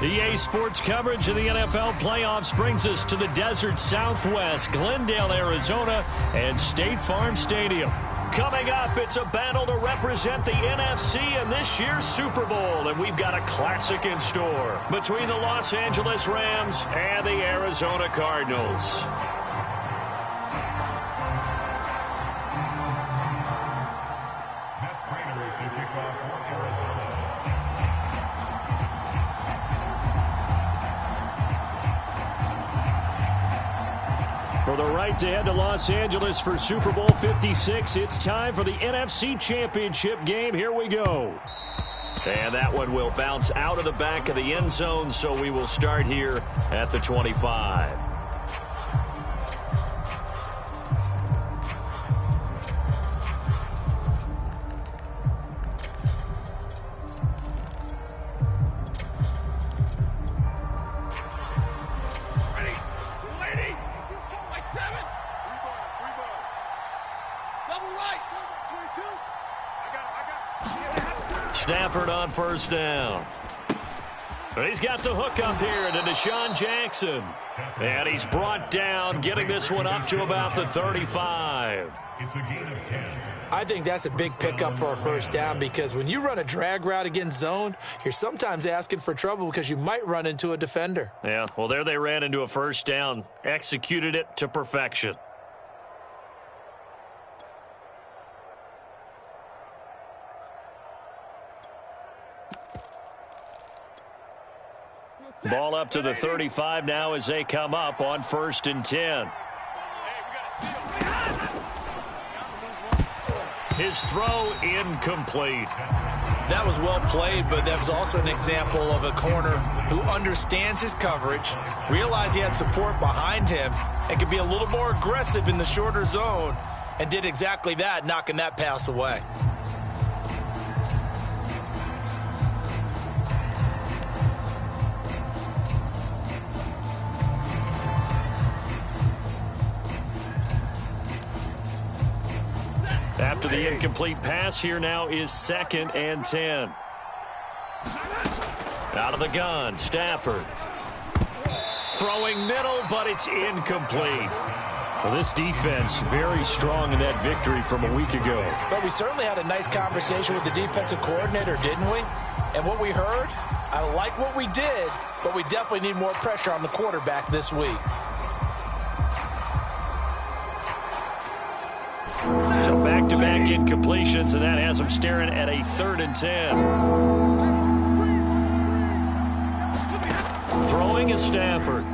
EA Sports coverage of the NFL playoffs brings us to the desert Southwest, Glendale, Arizona, and State Farm Stadium. Coming up, it's a battle to represent the NFC in this year's Super Bowl, and we've got a classic in store between the Los Angeles Rams and the Arizona Cardinals. For the right to head to Los Angeles for Super Bowl 56, it's time for the NFC Championship game. Here we go. And that one will bounce out of the back of the end zone, so we will start here at the 25. Stafford on first down. He's got the hook up here to Deshaun Jackson. And he's brought down, getting this one up to about the 35. I think that's a big pickup for a first down because when you run a drag route against zone, you're sometimes asking for trouble because you might run into a defender. Yeah, well, there they ran into a first down, executed it to perfection. Ball up to the 35 now as they come up on 1st and 10. His throw incomplete. That was well played, but that was also an example of a corner who understands his coverage, realized he had support behind him, and could be a little more aggressive in the shorter zone, and did exactly that, knocking that pass away. After the incomplete pass, here now is 2nd and 10. Out of the gun, Stafford. Throwing middle, but it's incomplete. Well, this defense very strong in that victory from a week ago. But we certainly had a nice conversation with the defensive coordinator, didn't we? And what we heard, I like what we did, but we definitely need more pressure on the quarterback this week. So back-to-back incompletions, and that has them staring at a 3rd and 10. Throwing is Stafford.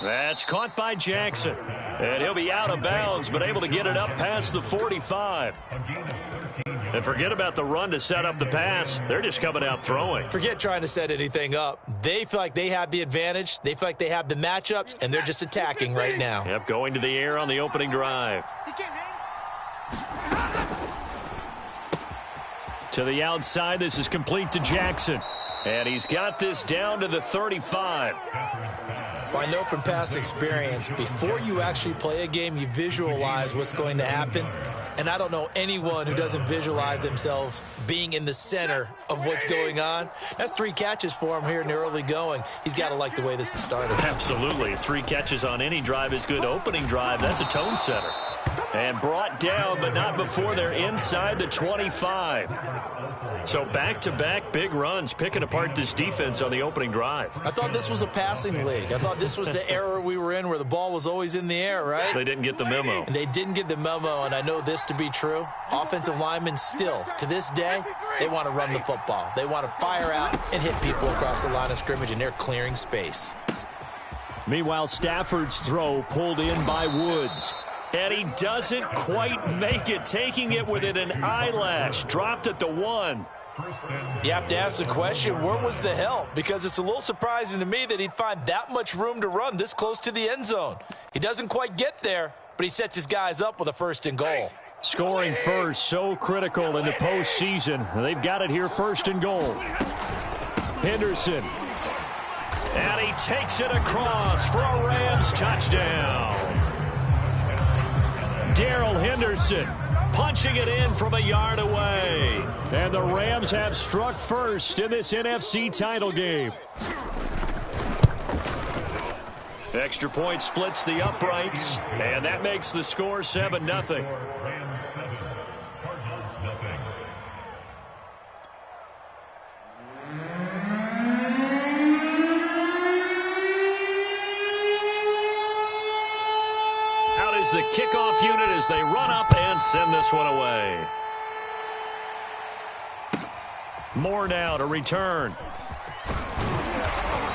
That's caught by Jackson. And he'll be out of bounds, but able to get it up past the 45. And forget about the run to set up the pass. They're just coming out throwing. Forget trying to set anything up. They feel like they have the advantage. They feel like they have the matchups, and they're just attacking right now. Yep, going to the air on the opening drive. To the outside, this is complete to Jackson. And he's got this down to the 35. Well, I know from past experience, before you actually play a game, you visualize what's going to happen. And I don't know anyone who doesn't visualize themselves being in the center of what's going on. That's 3 catches for him here in the early going. He's got to like the way this is started. Absolutely. 3 catches on any drive is good. Opening drive, that's a tone setter. And brought down, but not before they're inside the 25. So back-to-back big runs, picking apart this defense on the opening drive. I thought this was a passing league. I thought this was the era we were in where the ball was always in the air, right? They didn't get the memo. And they didn't get the memo, and I know this to be true. Offensive linemen still, to this day, they want to run the football. They want to fire out and hit people across the line of scrimmage, and they're clearing space. Meanwhile, Stafford's throw pulled in by Woods. And he doesn't quite make it, taking it within an eyelash. Dropped at the 1. You have to ask the question, where was the help? Because it's a little surprising to me that he'd find that much room to run this close to the end zone. He doesn't quite get there, but he sets his guys up with a 1st and goal. Scoring first, so critical in the postseason. They've got it here, 1st and goal. Henderson. And he takes it across for a Rams touchdown. Darrell Henderson punching it in from a yard away. And the Rams have struck first in this NFC title game. Extra point splits the uprights, and that makes the score 7-0. Out is the kickoff unit as they run up and send this one away. Moore now to return.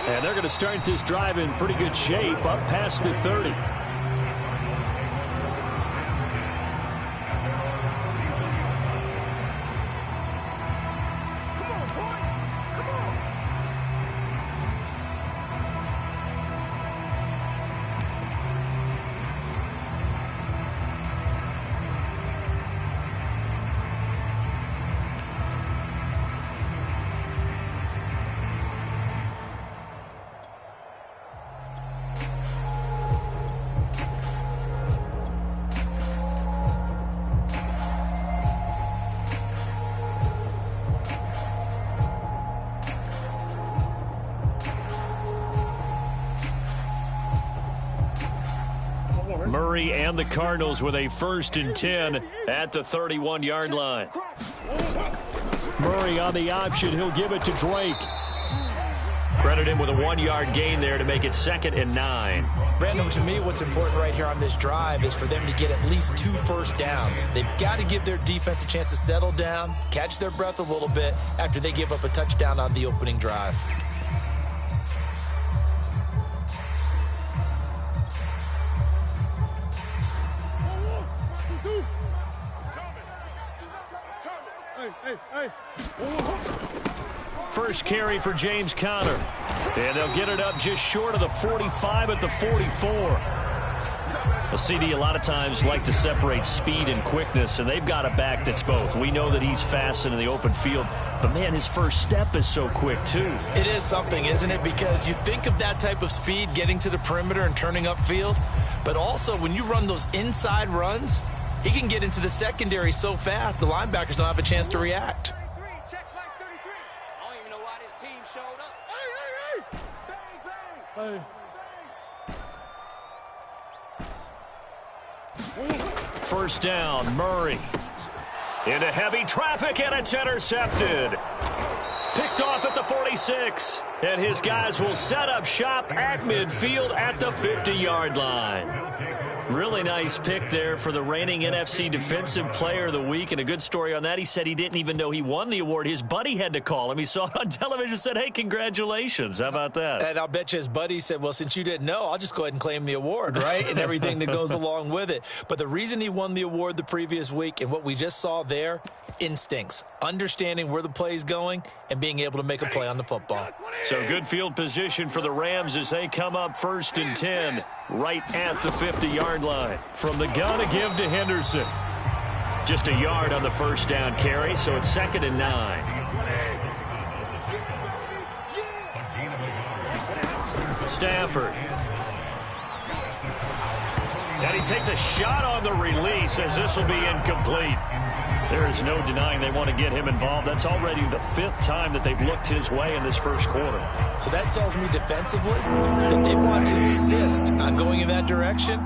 And they're going to start this drive in pretty good shape, up past the 30. Murray and the Cardinals with a 1st and 10 at the 31-yard line. Murray on the option. He'll give it to Drake. Credit him with a 1-yard gain there to make it 2nd and 9. Brandon, to me, what's important right here on this drive is for them to get at least 2 first downs. They've got to give their defense a chance to settle down, catch their breath a little bit after they give up a touchdown on the opening drive. First carry for James Conner. And they'll get it up just short of the 45 at the 44. A CD a lot of times like to separate speed and quickness, and they've got a back that's both. We know that he's fast in the open field, but, man, his first step is so quick, too. It is something, isn't it? Because you think of that type of speed getting to the perimeter and turning upfield, but also when you run those inside runs, he can get into the secondary so fast the linebackers don't have a chance to react. First down, Murray. Into heavy traffic, and it's intercepted. Picked off at the 46. And his guys will set up shop at midfield at the 50-yard line. Really nice pick there for the reigning NFC Defensive Player of the Week, and a good story on that. He said he didn't even know he won the award. His buddy had to call him. He saw it on television and said, hey, congratulations. How about that? And I'll bet you his buddy said, well, since you didn't know, I'll just go ahead and claim the award, right? And everything that goes along with it. But the reason he won the award the previous week and what we just saw there, instincts, understanding where the play is going and being able to make a play on the football. So good field position for the Rams as they come up 1st and 10 right at the 50-yard line. From the gun, a give to Henderson. Just a yard on the first down carry, so it's 2nd and 9. Stafford. And he takes a shot on the release as this will be incomplete. There is no denying they want to get him involved. That's already the 5th time that they've looked his way in this first quarter. So that tells me defensively that they want to insist on going in that direction.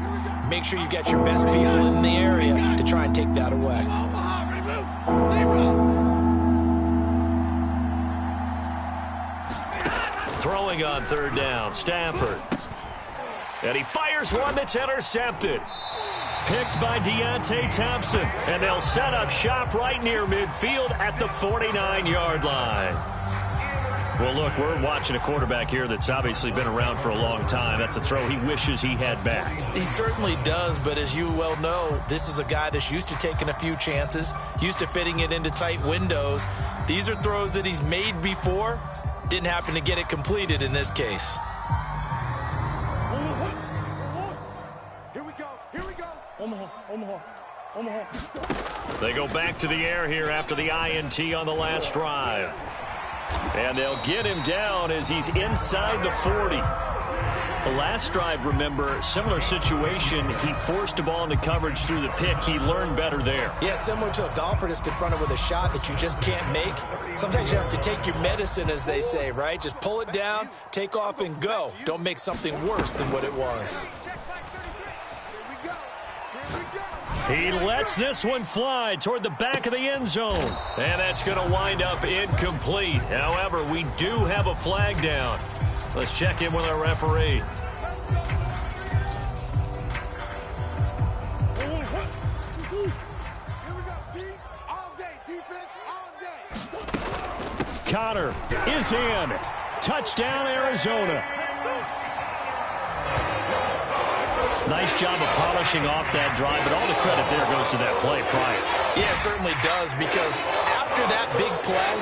Make sure you get your best people in the area to try and take that away. Throwing on 3rd down, Stafford. And he fires one that's intercepted. Picked by Deontay Thompson. And they'll set up shop right near midfield at the 49-yard line. Well, look, we're watching a quarterback here that's obviously been around for a long time. That's a throw he wishes he had back. He certainly does, but as you well know, this is a guy that's used to taking a few chances, used to fitting it into tight windows. These are throws that he's made before. Didn't happen to get it completed in this case. They go back to the air here after the INT on the last drive. And they'll get him down as he's inside the 40. Last drive, remember, similar situation. He forced a ball into coverage through the pick. He learned better there. Yeah, similar to a golfer that's confronted with a shot that you just can't make. Sometimes you have to take your medicine, as they say, right? Just pull it down, take off, and go. Don't make something worse than what it was. He lets this one fly toward the back of the end zone. And that's going to wind up incomplete. However, we do have a flag down. Let's check in with our referee. Connor is in. Touchdown, Arizona. Nice job of polishing off that drive, but all the credit there goes to that play prior. Yeah, it certainly does, because after that big play,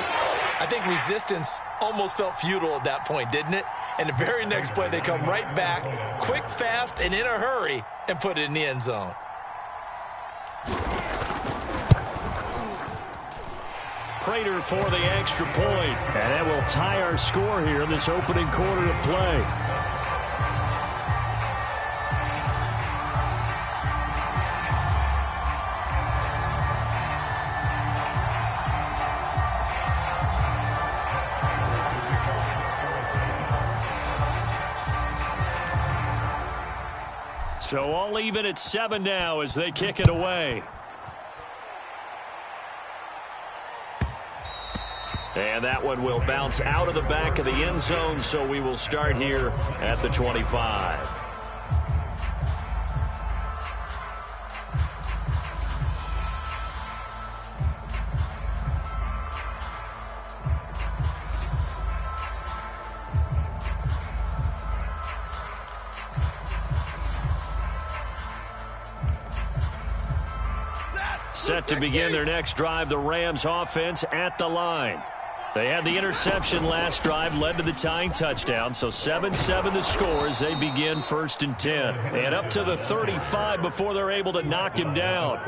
I think resistance almost felt futile at that point, didn't it? And the very next play, they come right back, quick, fast, and in a hurry, and put it in the end zone. Prater for the extra point. And that will tie our score here in this opening quarter of play. So all even at 7 now as they kick it away. And that one will bounce out of the back of the end zone, so we will start here at the 25. Set to begin their next drive, the Rams offense at the line. They had the interception last drive, led to the tying touchdown, so 7-7 the score as they begin 1st and 10. And up to the 35 before they're able to knock him down.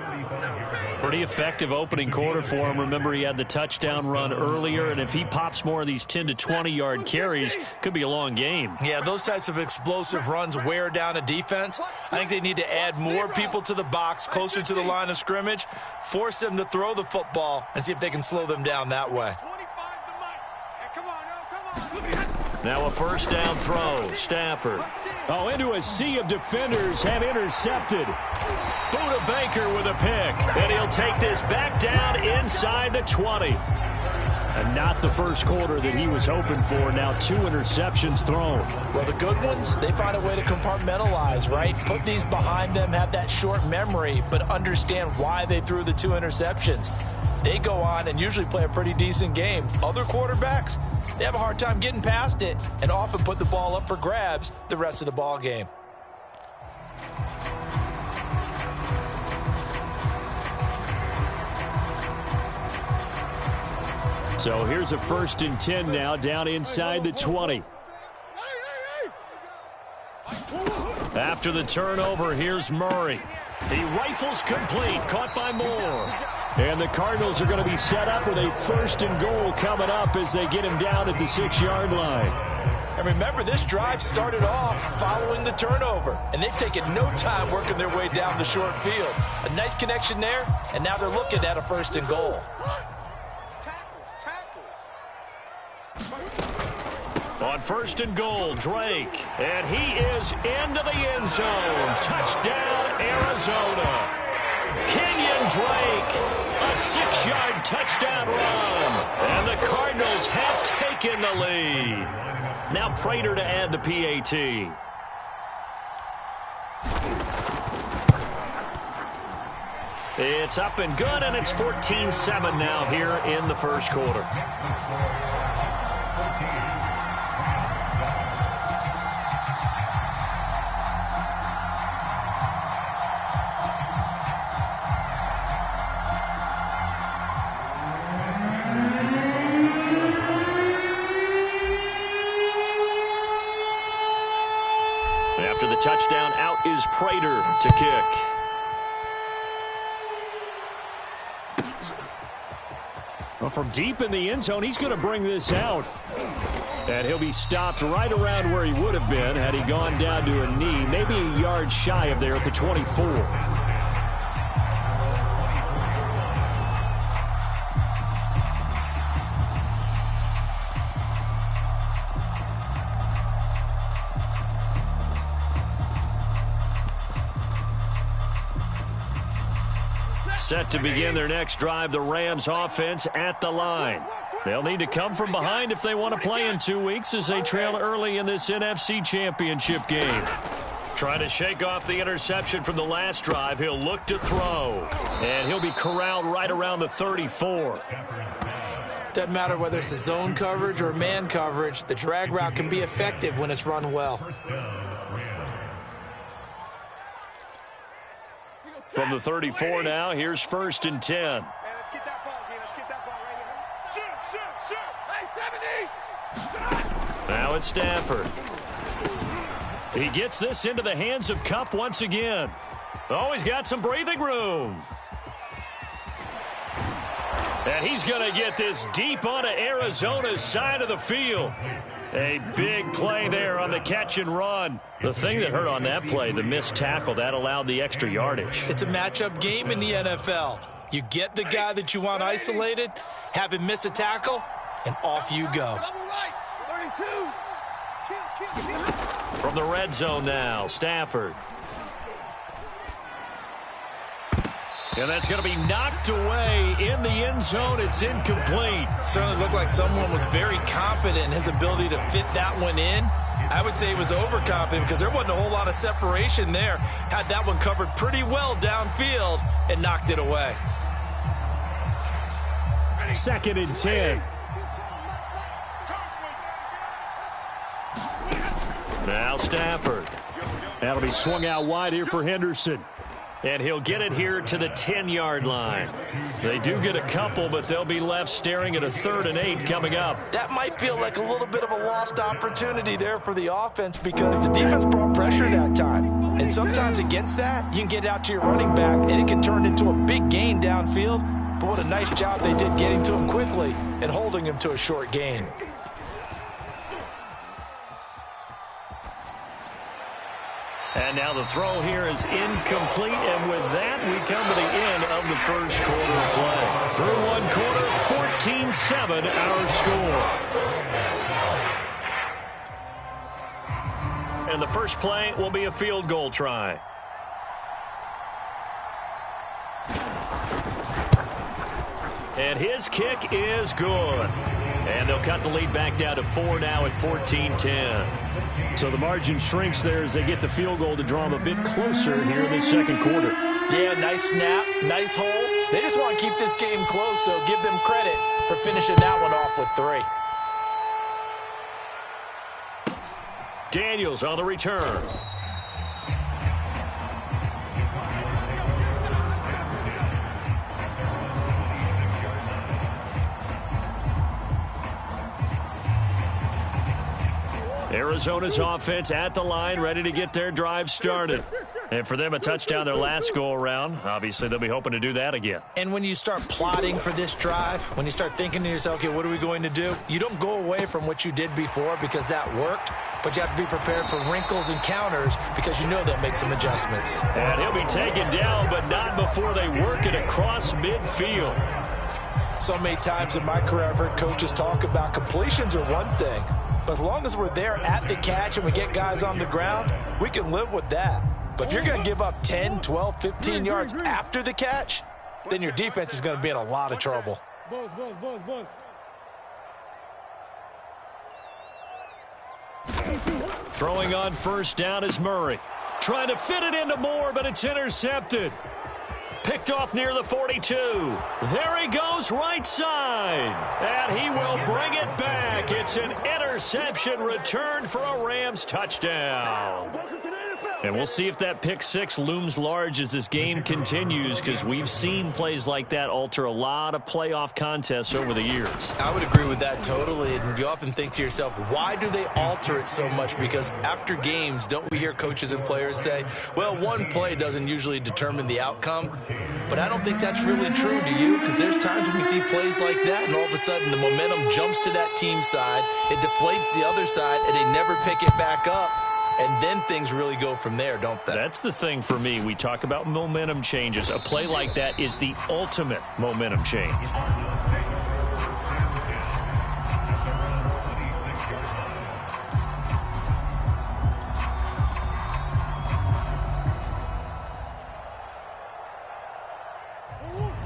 Pretty effective opening quarter for him. Remember, he had the touchdown run earlier, and if he pops more of these 10 to 20-yard carries, could be a long game. Yeah, those types of explosive runs wear down a defense. I think they need to add more people to the box, closer to the line of scrimmage, force them to throw the football, and see if they can slow them down that way. Now a first down throw. Stafford. Oh, into a sea of defenders, and intercepted. Buda Baker with a pick. And he'll take this back down inside the 20. And not the first quarter that he was hoping for. Now 2 interceptions thrown. Well, the good ones, they find a way to compartmentalize, right? Put these behind them, have that short memory, but understand why they threw the 2 interceptions. They go on and usually play a pretty decent game. Other quarterbacks, they have a hard time getting past it and often put the ball up for grabs the rest of the ball game. So here's a 1st and 10 now, down inside the 20. After the turnover, here's Murray. He rifles complete, caught by Moore. And the Cardinals are going to be set up with a 1st and goal coming up as they get him down at the 6-yard line. And remember, this drive started off following the turnover, and they've taken no time working their way down the short field. A nice connection there, and now they're looking at a 1st and goal. On 1st and goal, Drake. And he is into the end zone. Touchdown, Arizona. Kenyon Drake, a 6-yard touchdown run. And the Cardinals have taken the lead. Now Prater to add the PAT. It's up and good, and it's 14-7 now here in the first quarter. After the touchdown, out is Prater to kick. Well, from deep in the end zone, he's going to bring this out. And he'll be stopped right around where he would have been had he gone down to a knee, maybe a yard shy of there at the 24. Set to begin their next drive, the Rams offense at the line. They'll need to come from behind if they want to play in 2 weeks as they trail early in this NFC Championship game. Trying to shake off the interception from the last drive. He'll look to throw. And he'll be corralled right around the 34. Doesn't matter whether it's a zone coverage or man coverage. The drag route can be effective when it's run well. From the 34 now, here's 1st and 10. Hey, let's get that ball, D. Let's get that ball right here. Shoot, shoot, shoot. Hey, 70. Now it's Stafford. He gets this into the hands of Kupp once again. Oh, he's got some breathing room. And he's going to get this deep onto Arizona's side of the field. A big play there on the catch and run. The thing that hurt on that play, the missed tackle, that allowed the extra yardage. It's a matchup game in the NFL. You get the guy that you want isolated, have him miss a tackle, and off you go. From the red zone now, Stafford. And that's going to be knocked away in the end zone. It's incomplete. Certainly looked like someone was very confident in his ability to fit that one in. I would say he was overconfident because there wasn't a whole lot of separation there. Had that one covered pretty well downfield and knocked it away. 2nd and 10. Now Stafford. That'll be swung out wide here for Henderson. And he'll get it here to the 10-yard line. They do get a couple, but they'll be left staring at a 3rd and 8 coming up. That might feel like a little bit of a lost opportunity there for the offense because the defense brought pressure that time. And sometimes against that, you can get out to your running back, and it can turn into a big gain downfield. But what a nice job they did getting to him quickly and holding him to a short gain. And now the throw here is incomplete, and with that, we come to the end of the first quarter of play. Through one quarter, 14-7 our score. And the first play will be a field goal try. And his kick is good. And they'll cut the lead back down to 4 now at 14-10. So the margin shrinks there as they get the field goal to draw them a bit closer here in the second quarter. Yeah, nice snap, nice hole. They just want to keep this game close, so give them credit for finishing that one off with 3. Daniels on the return. Arizona's offense at the line, ready to get their drive started. And for them, a touchdown their last go-around. Obviously, they'll be hoping to do that again. And when you start plotting for this drive, when you start thinking to yourself, okay, what are we going to do? You don't go away from what you did before because that worked, but you have to be prepared for wrinkles and counters because you know they'll make some adjustments. And he'll be taken down, but not before they work it across midfield. So many times in my career, I've heard coaches talk about completions are one thing. But as long as we're there at the catch and we get guys on the ground, we can live with that. But if you're going to give up 10, 12, 15 yards after the catch, then your defense is going to be in a lot of trouble. Throwing on first down is Murray. Trying to fit it into Moore, but it's intercepted. Picked off near the 42. There he goes right side. And he will bring it back. It's an interception returned for a Rams touchdown. Welcome to the NFL. And we'll see if that pick six looms large as this game continues, because we've seen plays like that alter a lot of playoff contests over the years. I would agree with that totally. And you often think to yourself, why do they alter it so much? Because after games, don't we hear coaches and players say, well, one play doesn't usually determine the outcome. But I don't think that's really true, do you? Because there's times when we see plays like that, and all of a sudden the momentum jumps to that team side, it deflates the other side, and they never pick it back up. And then things really go from there, don't they? That's the thing for me. We talk about momentum changes. A play like that is the ultimate momentum change.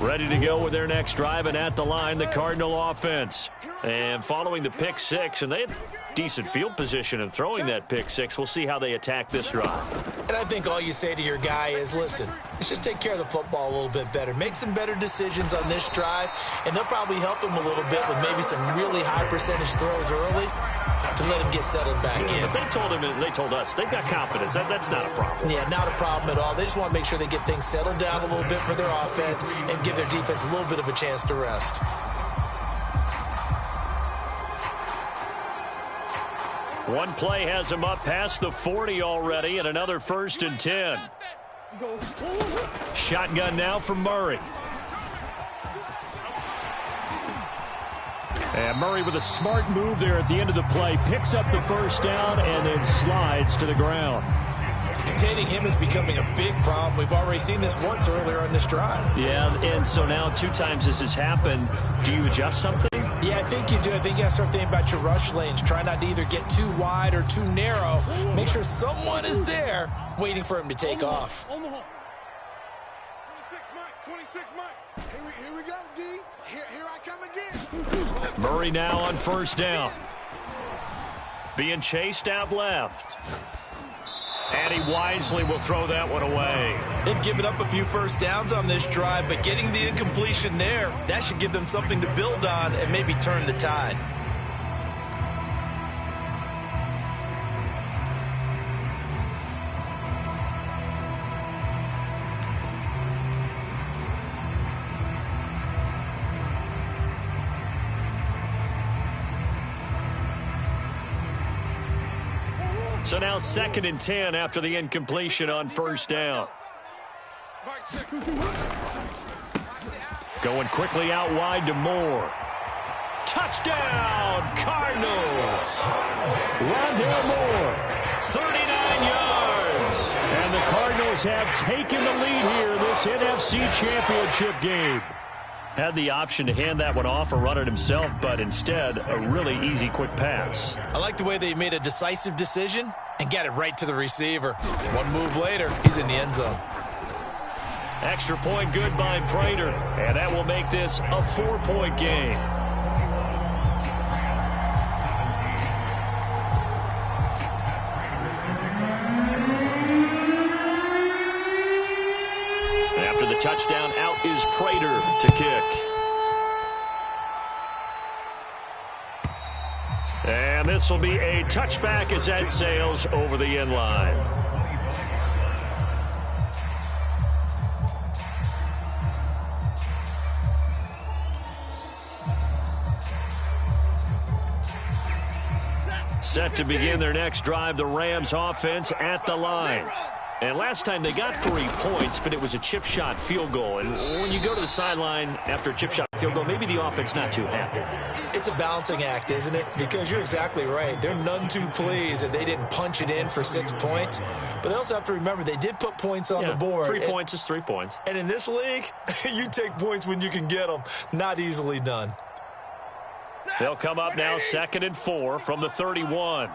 Ready to go with their next drive, and at the line, the Cardinal offense. And following the pick six, and they had decent field position in throwing that pick six. We'll see how they attack this drive. And I think all you say to your guy is, listen, let's just take care of the football a little bit better. Make some better decisions on this drive, and they'll probably help him a little bit with maybe some really high percentage throws early to let him get settled back in. But they told us they've got confidence. That's not a problem. Yeah, not a problem at all. They just want to make sure they get things settled down a little bit for their offense and give their defense a little bit of a chance to rest. One play has him up past the 40 already, and another 1st and 10. Shotgun now for Murray. And Murray with a smart move there at the end of the play. Picks up the first down and then slides to the ground. Containing him is becoming a big problem. We've already seen this once earlier on this drive. Yeah, and so now 2 times this has happened. Do you adjust something? Yeah, I think you do. I think you got to start thinking about your rush lanes. Try not to either get too wide or too narrow. Make sure someone is there waiting for him to take off. 26 Mike, 26 Mike. Here we go, D. Here I come again. Murray now on 1st down. Being chased out left. And he wisely will throw that one away. They've given up a few first downs on this drive, but getting the incompletion there, that should give them something to build on and maybe turn the tide. So now 2nd and 10 after the incompletion on 1st down. Going quickly out wide to Moore. Touchdown, Cardinals. Rondale Moore, 39 yards. And the Cardinals have taken the lead here this NFC Championship game. Had the option to hand that one off or run it himself, but instead, a really easy, quick pass. I like the way they made a decisive decision and got it right to the receiver. One move later, he's in the end zone. Extra point good by Prater, and that will make this a 4-point game. After the touchdown, out is Prater to kick. And this will be a touchback as that sails over the end line. Set to begin their next drive, the Rams offense at the line. And last time they got 3 points, but it was a chip shot field goal. And when you go to the sideline after a chip shot field goal, maybe the offense not too happy. It's a balancing act, isn't it? Because you're exactly right. They're none too pleased that they didn't punch it in for 6 points. But they also have to remember they did put points on the board. 3 points is 3 points. And in this league, you take points when you can get them. Not easily done. They'll come up now 2nd and 4 from the 31.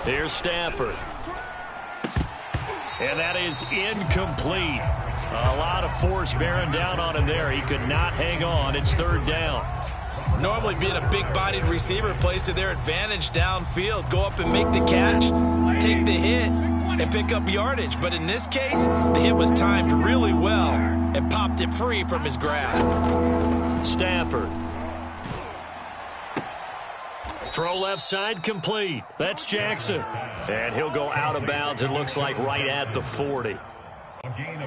Here's Stafford. And that is incomplete. A lot of force bearing down on him there. He could not hang on. It's 3rd down. Normally being a big-bodied receiver plays to their advantage downfield. Go up and make the catch, take the hit, and pick up yardage. But in this case, the hit was timed really well and popped it free from his grasp. Stafford. Throw left side complete. That's Jackson. And he'll go out of bounds, it looks like, right at the 40.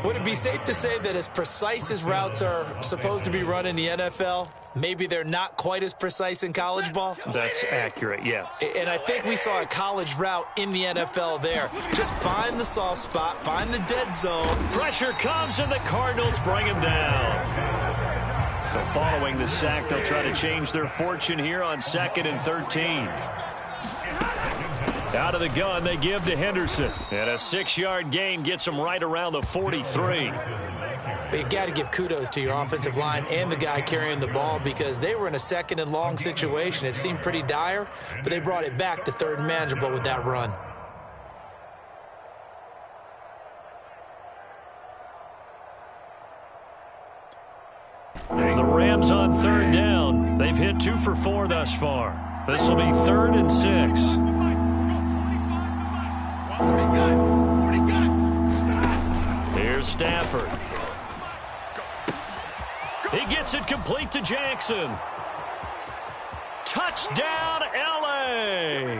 Would it be safe to say that as precise as routes are supposed to be run in the NFL, maybe they're not quite as precise in college ball? That's accurate, yeah. And I think we saw a college route in the NFL there. Just find the soft spot, find the dead zone. Pressure comes, and the Cardinals bring him down. So following the sack, they'll try to change their fortune here on 2nd and 13. Out of the gun, they give to Henderson. And a 6-yard gain gets him right around the 43. But you got to give kudos to your offensive line and the guy carrying the ball because they were in a 2nd and long situation. It seemed pretty dire, but they brought it back to 3rd and manageable with that run. The Rams on 3rd down. They've hit 2 for 4 thus far. This will be 3rd and 6. Here's Stafford. He gets it complete to Jackson. Touchdown, L.A.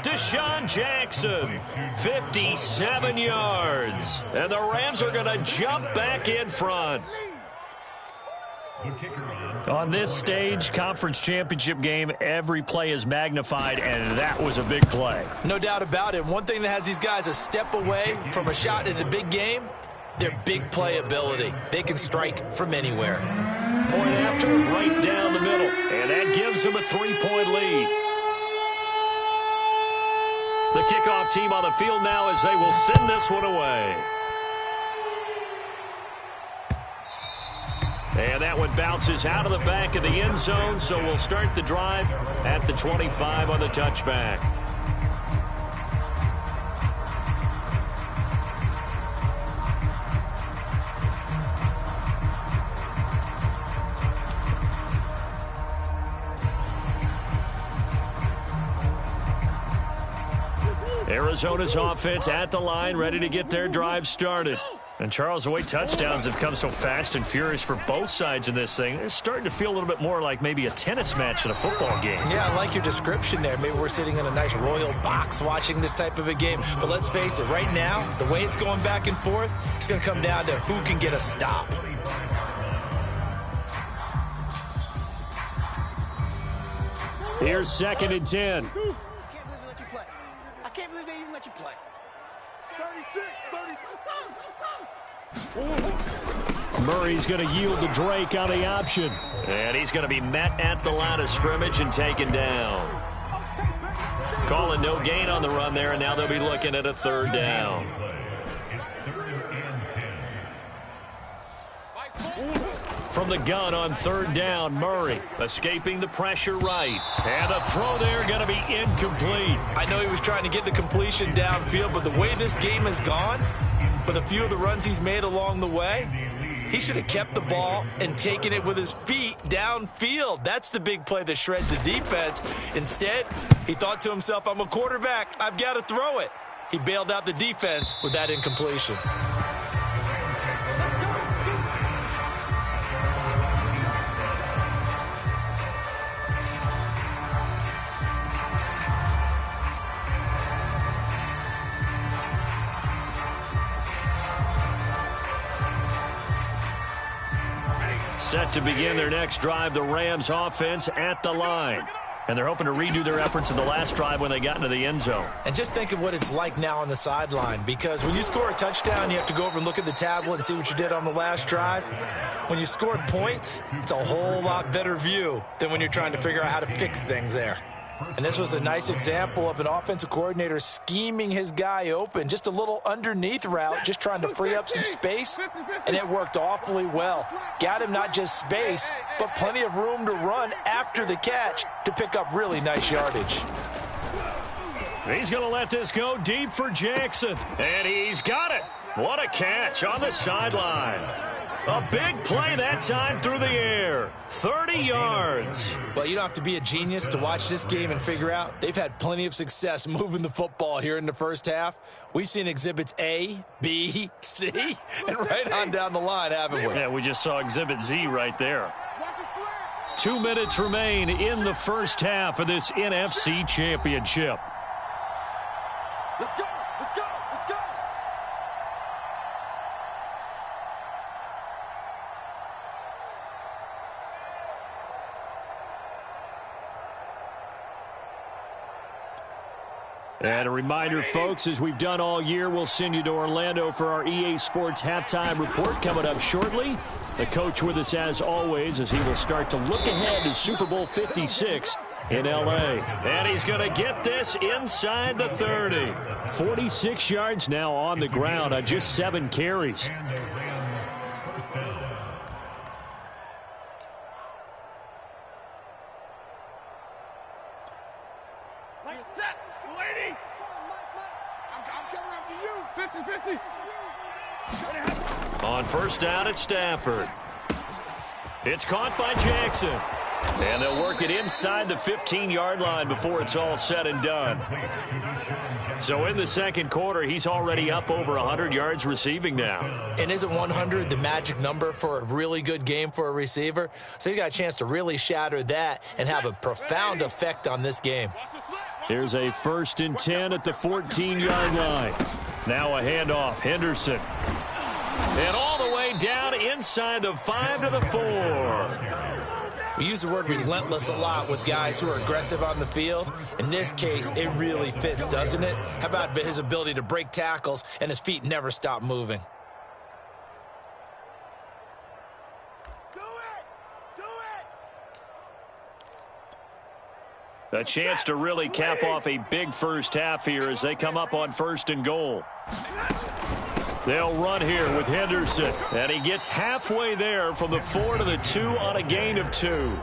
Deshaun Jackson, 57 yards. And the Rams are going to jump back in front. On this stage, conference championship game, every play is magnified, and that was a big play. No doubt about it. One thing that has these guys a step away from a shot at the big game, their big play ability. They can strike from anywhere. Point after, right down the middle, and that gives them a 3-point lead. The kickoff team on the field now as they will send this one away. And that one bounces out of the back of the end zone, so we'll start the drive at the 25 on the touchback. Arizona's offense at the line, ready to get their drive started. And, Charles, the way touchdowns have come so fast and furious for both sides in this thing, it's starting to feel a little bit more like maybe a tennis match in a football game. Yeah, I like your description there. Maybe we're sitting in a nice royal box watching this type of a game. But let's face it, right now, the way it's going back and forth, it's going to come down to who can get a stop. Here's 2nd and 10. I can't believe they let you play. I can't believe they even let you play. 36, 36. Murray's going to yield to Drake on the option. And he's going to be met at the line of scrimmage and taken down. Calling no gain on the run there, and now they'll be looking at a 3rd down. From the gun on 3rd down, Murray escaping the pressure right. And the throw there going to be incomplete. I know he was trying to get the completion downfield, but the way this game has gone, with a few of the runs he's made along the way, he should have kept the ball and taken it with his feet downfield. That's the big play that shreds the defense. Instead, he thought to himself, I'm a quarterback. I've got to throw it. He bailed out the defense with that incompletion. Set to begin their next drive, the Rams offense at the line. And they're hoping to redo their efforts in the last drive when they got into the end zone. And just think of what it's like now on the sideline, because when you score a touchdown, you have to go over and look at the tablet and see what you did on the last drive. When you scored points, it's a whole lot better view than when you're trying to figure out how to fix things there. And this was a nice example of an offensive coordinator scheming his guy open. Just a little underneath route, just trying to free up some space, and it worked awfully well. Got him not just space, but plenty of room to run after the catch to pick up really nice yardage. He's going to let this go deep for Jackson, and he's got it. What a catch on the sideline. A big play that time through the air. 30 yards. Well, you don't have to be a genius to watch this game and figure out they've had plenty of success moving the football here in the first half. We've seen exhibits A, B, C, and right on down the line, haven't we? Yeah, we just saw exhibit Z right there. 2 minutes remain in the first half of this NFC Championship. Let's go! Let's go! Let's go! And a reminder, folks, as we've done all year, we'll send you to Orlando for our EA Sports halftime report coming up shortly. The coach with us, as always, as he will start to look ahead to Super Bowl 56 in L.A. And he's going to get this inside the 30. 46 yards now on the ground on just 7 carries. On first down at Stafford. It's caught by Jackson. And they'll work it inside the 15-yard line before it's all said and done. So in the second quarter, he's already up over 100 yards receiving now. And isn't 100 the magic number for a really good game for a receiver? So he got a chance to really shatter that and have a profound effect on this game. Here's a 1st and 10 at the 14-yard line. Now a handoff, Henderson. And all the way down inside the 5 to the 4. We use the word relentless a lot with guys who are aggressive on the field. In this case, it really fits, doesn't it? How about his ability to break tackles and his feet never stop moving? A chance to really cap off a big first half here as they come up on 1st and goal. They'll run here with Henderson, and he gets halfway there from the 4 to the 2 on a gain of 2.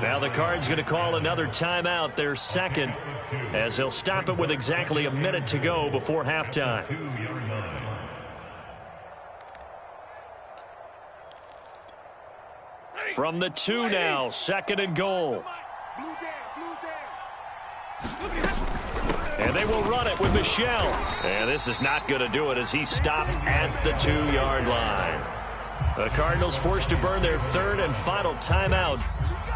Now the Cards going to call another timeout, their second, as they'll stop it with exactly a minute to go before halftime. From the 2 now, 2nd and goal. And they will run it with Michel. And this is not going to do it as he's stopped at the 2-yard line. The Cardinals forced to burn their 3rd and final timeout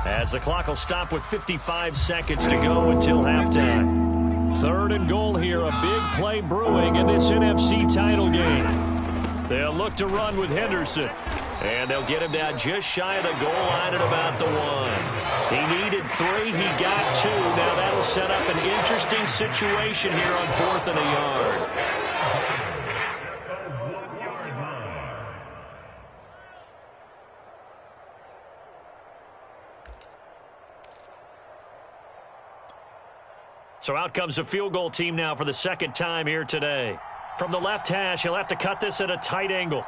as the clock will stop with 55 seconds to go until halftime. 3rd and goal here, a big play brewing in this NFC title game. They'll look to run with Henderson. And they'll get him down just shy of the goal line at about the 1. He needed 3. He got 2. Now that'll set up an interesting situation here on 4th and a yard. So out comes the field goal team now for the 2nd time here today. From the left hash, he'll have to cut this at a tight angle.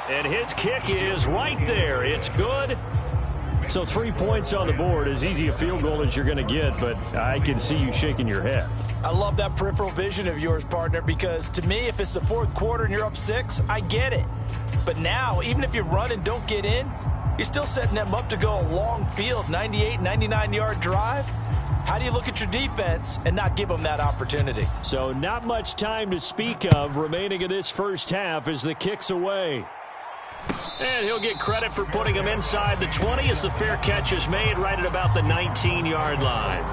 And his kick is right there. It's good. So 3 points on the board, as easy a field goal as you're going to get, but I can see you shaking your head. I love that peripheral vision of yours, partner, because to me, if it's the 4th quarter and you're up 6, I get it. But now, even if you run and don't get in, you're still setting them up to go a long field, 98, 99-yard drive. How do you look at your defense and not give them that opportunity? So not much time to speak of remaining in this first half as the kick's away. And he'll get credit for putting him inside the 20 as the fair catch is made right at about the 19-yard line.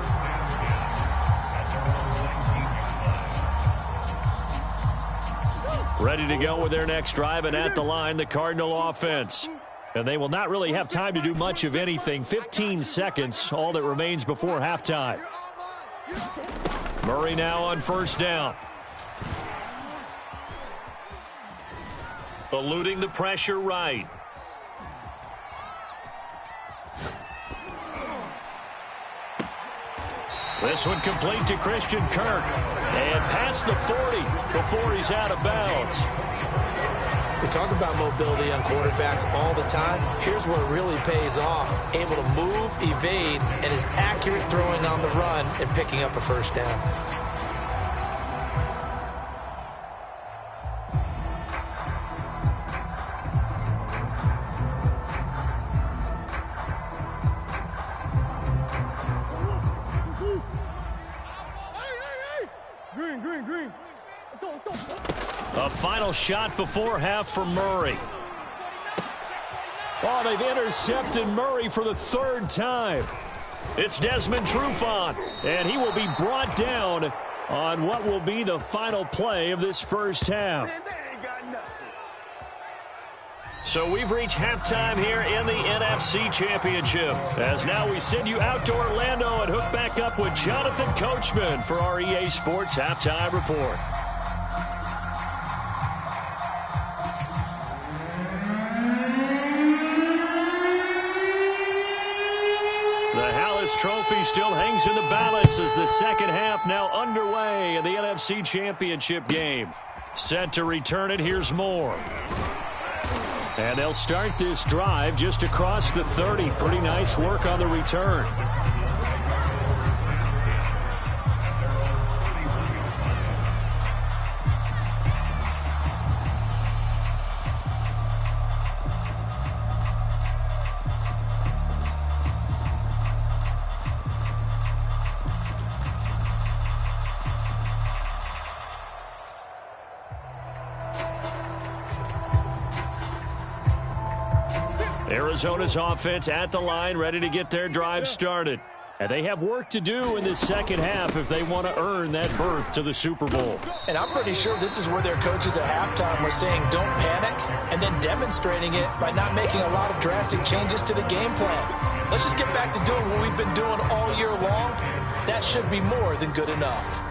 Ready to go with their next drive, and at the line, the Cardinal offense. And they will not really have time to do much of anything. 15 seconds, all that remains before halftime. Murray now on 1st down. Eluding the pressure right. This one complete to Christian Kirk. And past the 40 before he's out of bounds. We talk about mobility on quarterbacks all the time. Here's where it really pays off. Able to move, evade, and is accurate throwing on the run and picking up a 1st down. A final shot before half for Murray. Oh, they've intercepted Murray for the third time. It's Desmond Trufant, and he will be brought down on what will be the final play of this first half. So we've reached halftime here in the NFC Championship, as now we send you out to Orlando and hook back up with Jonathan Coachman for our EA Sports Halftime Report. Trophy still hangs in the balance as the second half now underway in the NFC Championship game. Set to return it, here's Moore. And they'll start this drive just across the 30. Pretty nice work on the return. Arizona's offense at the line, ready to get their drive started. And they have work to do in this second half if they want to earn that berth to the Super Bowl. And I'm pretty sure this is where their coaches at halftime were saying don't panic, and then demonstrating it by not making a lot of drastic changes to the game plan. Let's just get back to doing what we've been doing all year long. That should be more than good enough.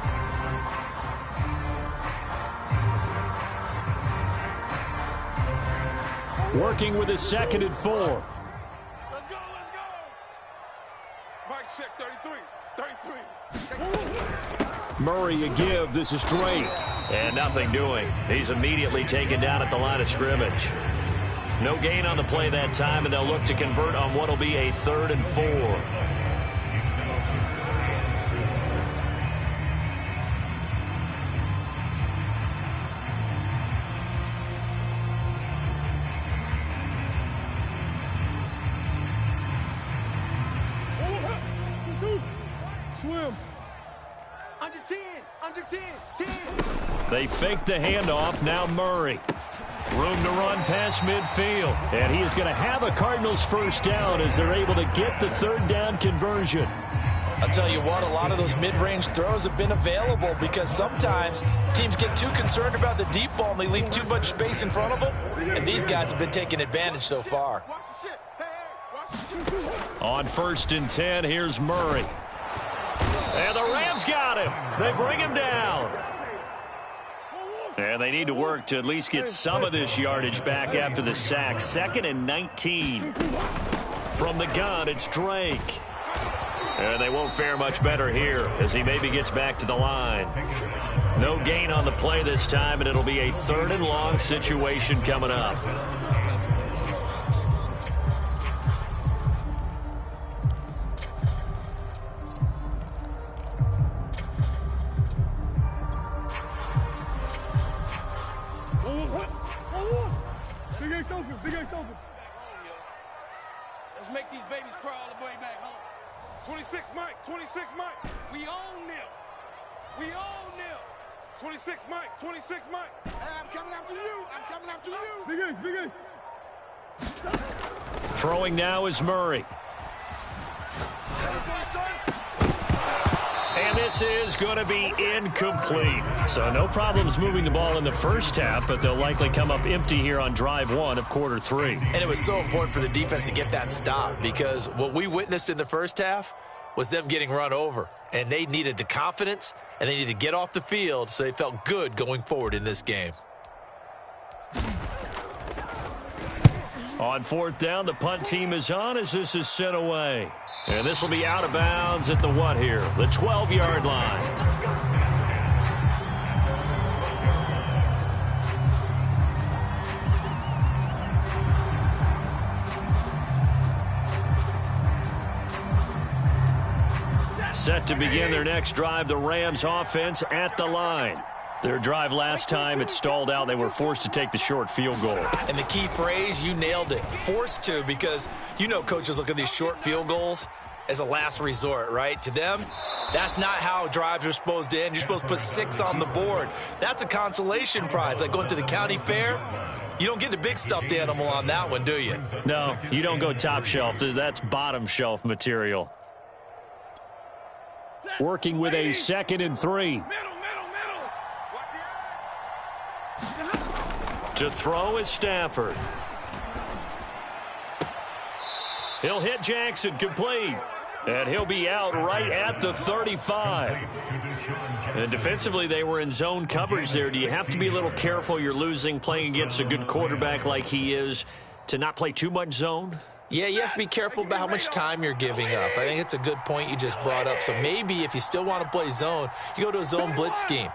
Working with a 2nd and 4. Let's go. Mike check 33. Murray a give. This is Drake. And nothing doing. He's immediately taken down at the line of scrimmage. No gain on the play that time, and they'll look to convert on what will be a 3rd and 4. They fake the handoff. Now Murray. Room to run past midfield. And he is going to have a Cardinals first down as they're able to get the 3rd down conversion. I'll tell you what, a lot of those mid-range throws have been available because sometimes teams get too concerned about the deep ball and they leave too much space in front of them. And these guys have been taking advantage so far. On 1st and 10, here's Murray. And the Rams got him. They bring him down. And they need to work to at least get some of this yardage back after the sack. 2nd and 19. From the gun, it's Drake. And they won't fare much better here as he maybe gets back to the line. No gain on the play this time, and it'll be a 3rd and long situation coming up. Big Ace open. Let's make these babies crawl all the way back home. 26 Mike. We own them. 26 Mike. Hey, I'm coming after you. Big Ace. Throwing now is Murray. And this is going to be incomplete. So no problems moving the ball in the first half, but they'll likely come up empty here on drive 1 of quarter 3. And it was so important for the defense to get that stop because what we witnessed in the first half was them getting run over. And they needed the confidence, and they needed to get off the field so they felt good going forward in this game. On 4th down, the punt team is on as this is sent away. And this will be out of bounds at the what here? The 12-yard line. Set to begin their next drive, the Rams offense at the line. Their drive last time, it stalled out. They were forced to take the short field goal. And the key phrase, you nailed it. Forced to, because you know coaches look at these short field goals. as a last resort, right? To them, that's not how drives are supposed to end. You're supposed to put 6 on the board. That's a consolation prize, like going to the county fair. You don't get the big stuffed animal on that one, do you? No, you don't go top shelf. That's bottom shelf material. Working with a 2nd and 3. To throw is Stafford. He'll hit Jackson, complete. And he'll be out right at the 35. And defensively, they were in zone coverage there. Do you have to be a little careful? You're losing, playing against a good quarterback like he is, to not play too much zone? Yeah, you have to be careful about how much time you're giving up. I think it's a good point you just brought up. So maybe if you still want to play zone, you go to a zone blitz scheme.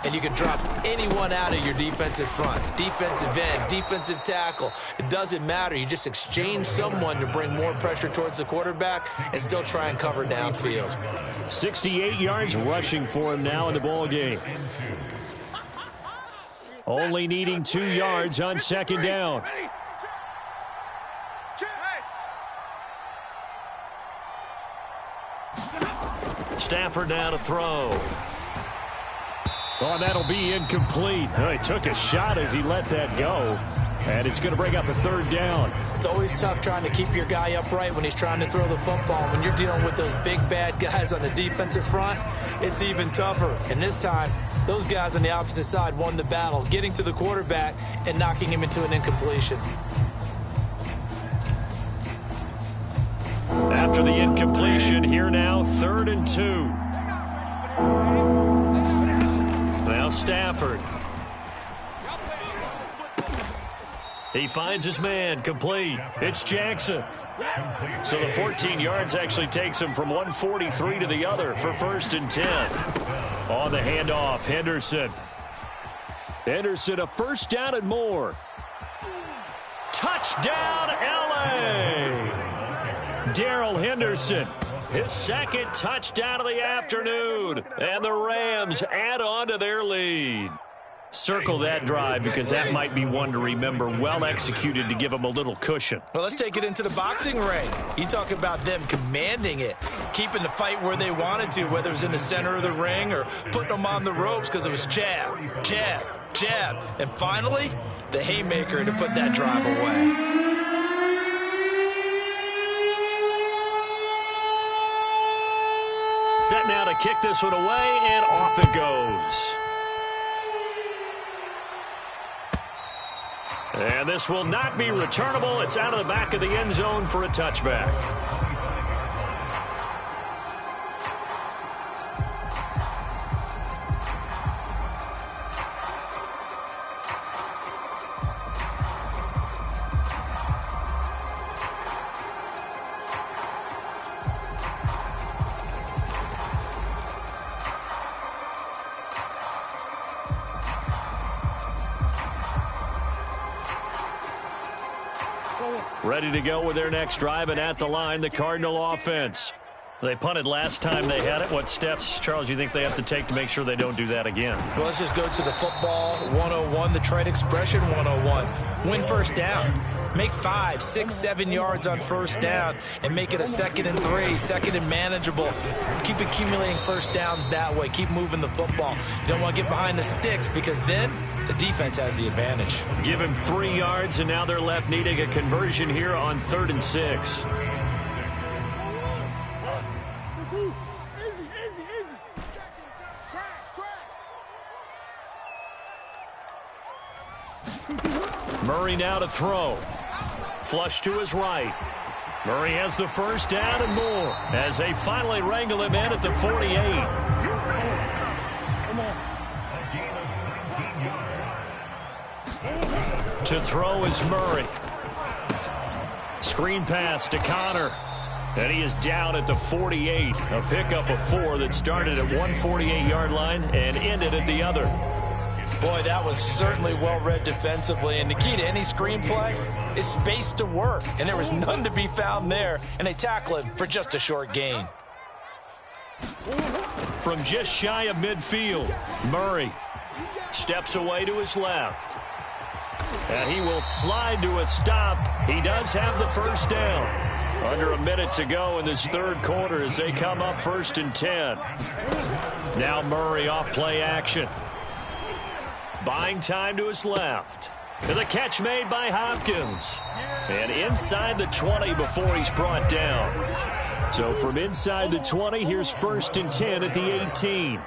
And you can drop anyone out of your defensive front, defensive end, defensive tackle. It doesn't matter. You just exchange someone to bring more pressure towards the quarterback and still try and cover downfield. 68 yards rushing for him now in the ball game. Only needing 2 yards on 2nd down. Stafford now to throw. Oh, that'll be incomplete. Oh, he took a shot as he let that go. And it's going to bring up a 3rd down. It's always tough trying to keep your guy upright when he's trying to throw the football. When you're dealing with those big, bad guys on the defensive front, it's even tougher. And this time, those guys on the opposite side won the battle, getting to the quarterback and knocking him into an incompletion. After the incompletion, here now, 3rd and 2. Now Stafford. He finds his man, complete. It's Jackson. So the 14 yards actually takes him from 143 to the other for 1st and 10. On the handoff, Henderson. Henderson, a 1st down and more. Touchdown, L.A. Darrell Henderson. His 2nd touchdown of the afternoon. And the Rams add on to their lead. Circle that drive because that might be one to remember. Well executed to give them a little cushion. Well, let's take it into the boxing ring. You talk about them commanding it, keeping the fight where they wanted to, whether it was in the center of the ring or putting them on the ropes because it was jab, jab, jab. And finally, the haymaker to put that drive away. Set now to kick this one away, and off it goes. And this will not be returnable. It's out of the back of the end zone for a touchback. Ready to go with their next drive, and at the line, the Cardinal offense. They punted last time they had it. What steps, Charles, you think they have to take to make sure they don't do that again? Well, let's just go to the football 101, the trade expression 101. Win 1st down. Make 5, 6, 7 yards on 1st down and make it a 2nd and 3, 2nd and manageable. Keep accumulating 1st downs that way. Keep moving the football. You don't want to get behind the sticks because then the defense has the advantage. Give him 3 yards, and now they're left needing a conversion here on 3rd and 6. Murray now to throw. Flush to his right. Murray has the 1st down and more as they finally wrangle him in at the 48. To throw is Murray. Screen pass to Connor. And he is down at the 48. A pickup of 4 that started at 148-yard line and ended at the other. Boy, that was certainly well-read defensively. And the key to any screenplay is space to work. And there was none to be found there. And they tackle him for just a short gain. From just shy of midfield, Murray steps away to his left. And he will slide to a stop. He does have the 1st down. Under a minute to go in this third quarter as they come up 1st and 10. Now Murray off play action. Buying time to his left. And the catch made by Hopkins. And inside the 20 before he's brought down. So from inside the 20, here's 1st and 10 at the 18.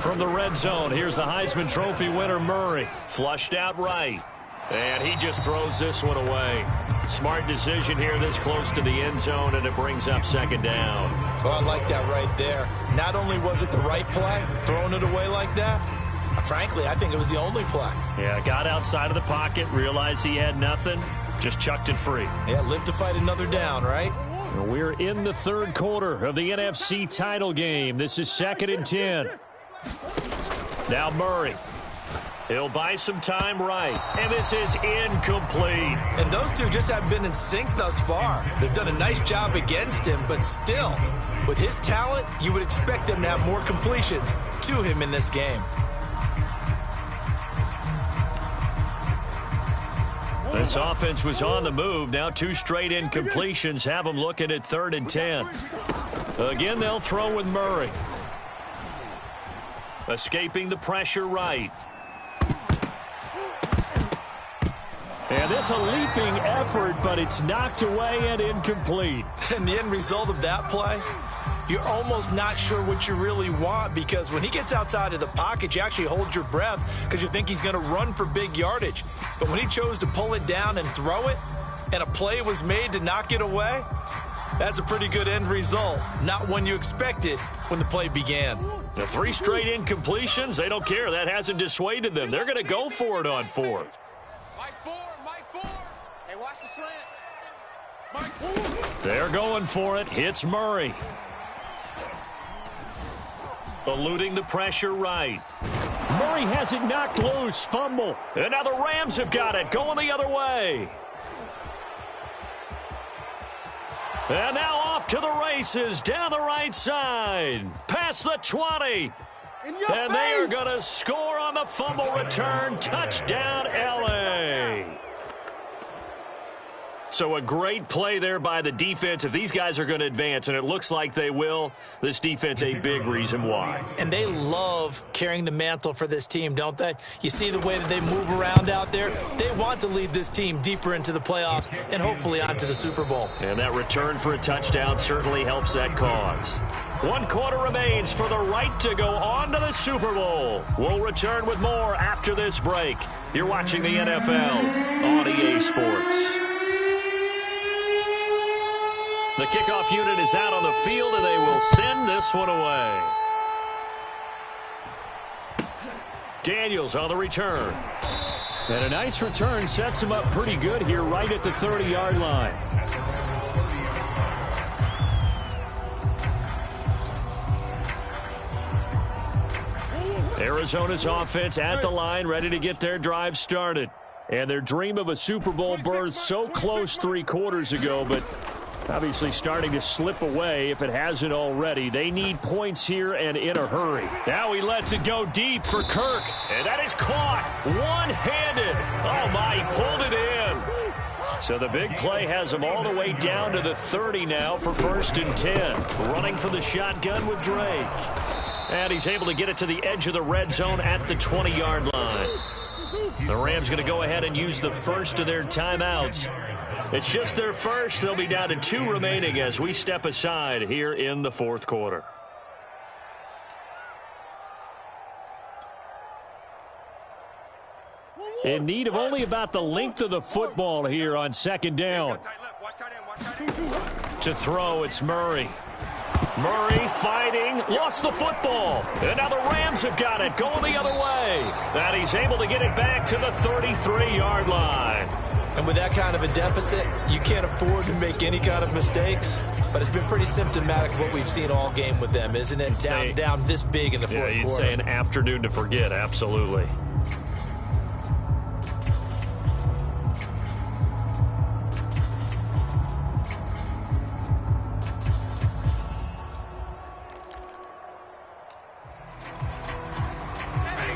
From the red zone, here's the Heisman Trophy winner Murray. Flushed out right. And he just throws this one away. Smart decision here this close to the end zone, and it brings up 2nd down. Oh, I like that right there. Not only was it the right play, throwing it away like that, frankly, I think it was the only play. Yeah, got outside of the pocket, realized he had nothing, just chucked it free. Yeah, live to fight another down, right? We're in the third quarter of the NFC title game. This is 2nd and 10. Now Murray. He'll buy some time right. And this is incomplete. And those two just haven't been in sync thus far. They've done a nice job against him, but still, with his talent, you would expect them to have more completions to him in this game. This offense was on the move. Now 2 straight incompletions have them looking at 3rd and 10. Again, they'll throw with Murray. Escaping the pressure right. And this a leaping effort, but it's knocked away and incomplete. And the end result of that play, you're almost not sure what you really want, because when he gets outside of the pocket, you actually hold your breath because you think he's going to run for big yardage. But when he chose to pull it down and throw it, and a play was made to knock it away, that's a pretty good end result. Not one you expected when the play began. The 3 straight incompletions, they don't care. That hasn't dissuaded them. They're going to go for it on 4th. Hey, watch the slant. They're going for it. Hits Murray. Eluding the pressure right. Murray has it knocked loose. Fumble. And now the Rams have got it. Going the other way. And now off to the races. Down the right side. Past the 20. And they are going to score on the fumble return. Touchdown, L.A. So a great play there by the defense. If these guys are going to advance, and it looks like they will, this defense a big reason why. And they love carrying the mantle for this team, don't they? You see the way that they move around out there? They want to lead this team deeper into the playoffs and hopefully onto the Super Bowl. And that return for a touchdown certainly helps that cause. 1 quarter remains for the right to go on to the Super Bowl. We'll return with more after this break. You're watching the NFL on EA Sports. The kickoff unit is out on the field, and they will send this one away. Daniels on the return. And a nice return sets him up pretty good here right at the 30-yard line. Arizona's offense at the line, ready to get their drive started. And their dream of a Super Bowl berth so close 3 quarters ago, but obviously starting to slip away if it hasn't already. They need points here and in a hurry. Now he lets it go deep for Kirk. And that is caught one-handed. Oh, my, he pulled it in. So the big play has him all the way down to the 30 now for 1st and 10. Running for the shotgun with Drake. And he's able to get it to the edge of the red zone at the 20-yard line. The Rams going to go ahead and use the first of their timeouts. It's just their first. They'll be down to 2 remaining as we step aside here in the 4th quarter. In need of only about the length of the football here on 2nd down. To throw, it's Murray. Murray fighting, lost the football. And now the Rams have got it, going the other way. And he's able to get it back to the 33-yard line. And with that kind of a deficit, you can't afford to make any kind of mistakes. But it's been pretty symptomatic of what we've seen all game with them, isn't it? Down this big in the 4th quarter. Yeah, you'd say an afternoon to forget, absolutely.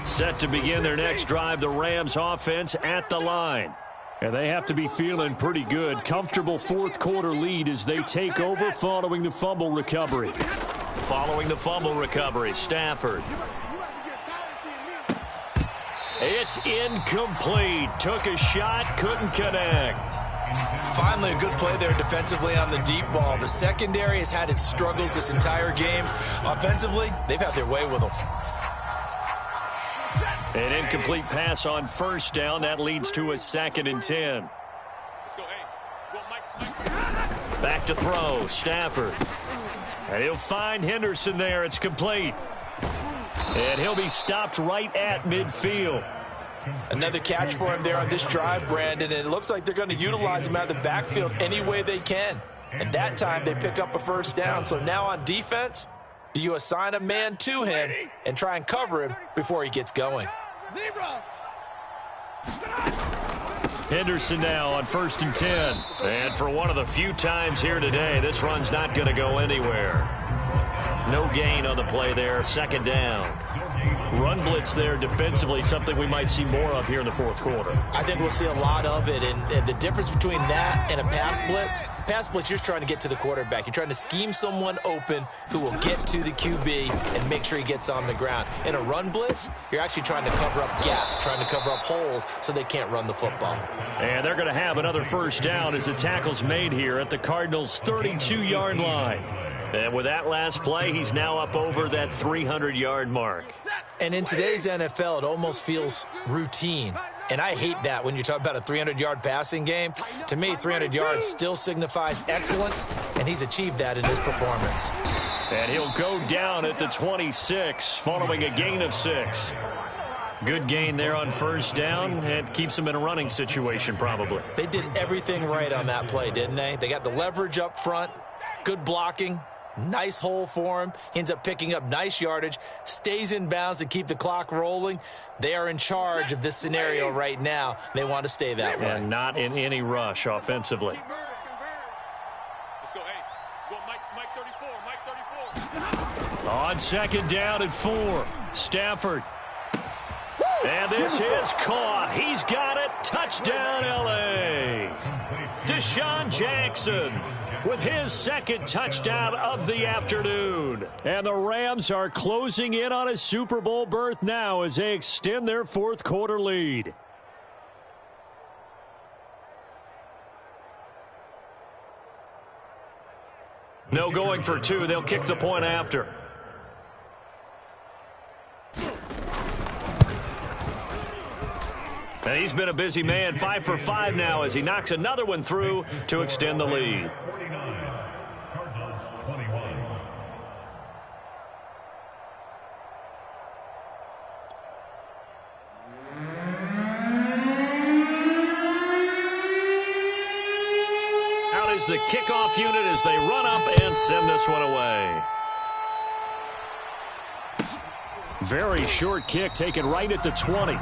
Set to begin their next drive, the Rams offense at the line. And they have to be feeling pretty good. Comfortable fourth-quarter lead as they take over following the fumble recovery. Following the fumble recovery, Stafford. It's incomplete. Took a shot, couldn't connect. Finally, a good play there defensively on the deep ball. The secondary has had its struggles this entire game. Offensively, they've had their way with them. An incomplete pass on first down. That leads to a 2nd and 10. Back to throw, Stafford. And he'll find Henderson there. It's complete. And he'll be stopped right at midfield. Another catch for him there on this drive, Brandon, and it looks like they're going to utilize him out of the backfield any way they can. And that time they pick up a first down. So now on defense, do you assign a man to him and try and cover him before he gets going? Henderson now on 1st and 10. And for one of the few times here today, this run's not going to go anywhere. No gain on the play there, 2nd down. Run blitz there defensively, something we might see more of here in the fourth quarter. I think we'll see a lot of it, and the difference between that and a pass blitz, you're just trying to get to the quarterback. You're trying to scheme someone open who will get to the QB and make sure he gets on the ground. In a run blitz, you're actually trying to cover up gaps, trying to cover up holes so they can't run the football. And they're going to have another first down as the tackle's made here at the Cardinals' 32-yard line. And with that last play, he's now up over that 300-yard mark. And in today's NFL, it almost feels routine. And I hate that when you talk about a 300-yard passing game. To me, 300 yards still signifies excellence, and he's achieved that in his performance. And he'll go down at the 26 following a gain of 6. Good gain there on first down, and keeps him in a running situation probably. They did everything right on that play, didn't they? They got the leverage up front, good blocking. Nice hole for him. He ends up picking up nice yardage, stays in bounds to keep the clock rolling. They are in charge of this scenario right now. They want to stay that way. And not in any rush offensively. Let's go, hey. Go Mike 34. On 2nd down and 4. Stafford. And this is caught. He's got it. Touchdown, L.A. Deshaun Jackson with his 2nd touchdown of the afternoon. And the Rams are closing in on a Super Bowl berth now as they extend their fourth quarter lead. No going for 2. They'll kick the point after. And he's been a busy man, 5 for 5 now as he knocks another one through to extend the lead. Out is the kickoff unit as they run up and send this one away. Very short kick taken right at the 20.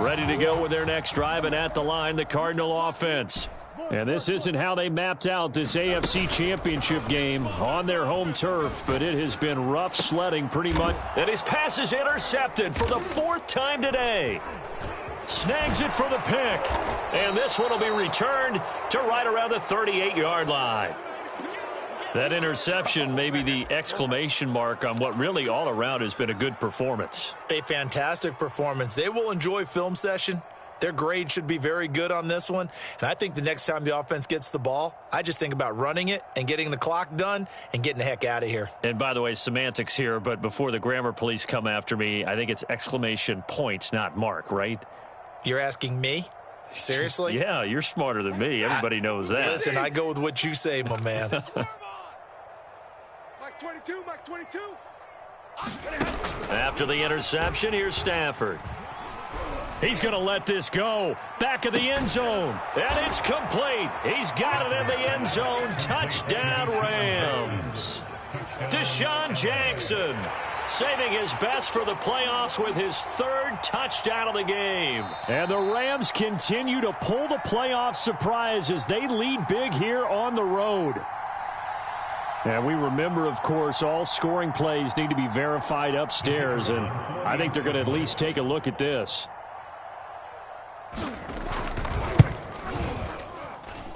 Ready to go with their next drive, and at the line, the Cardinal offense. And this isn't how they mapped out this AFC Championship game on their home turf, but it has been rough sledding pretty much. And his pass is intercepted for the 4th time today. Snags it for the pick. And this one will be returned to right around the 38-yard line. That interception may be the exclamation mark on what really all around has been a good performance. A fantastic performance. They will enjoy film session. Their grade should be very good on this one. And I think the next time the offense gets the ball, I just think about running it and getting the clock done and getting the heck out of here. And by the way, semantics here, but before the grammar police come after me, I think it's exclamation point, not mark, right? You're asking me? Seriously? Yeah, you're smarter than me. Everybody knows that. Listen, I go with what you say, my man. Mike 22, Mike 22. After the interception, here's Stafford. He's going to let this go. Back of the end zone. And it's complete. He's got it in the end zone. Touchdown, Rams. Deshaun Jackson saving his best for the playoffs with his 3rd touchdown of the game. And the Rams continue to pull the playoff surprise as they lead big here on the road. And we remember, of course, all scoring plays need to be verified upstairs, and I think they're going to at least take a look at this.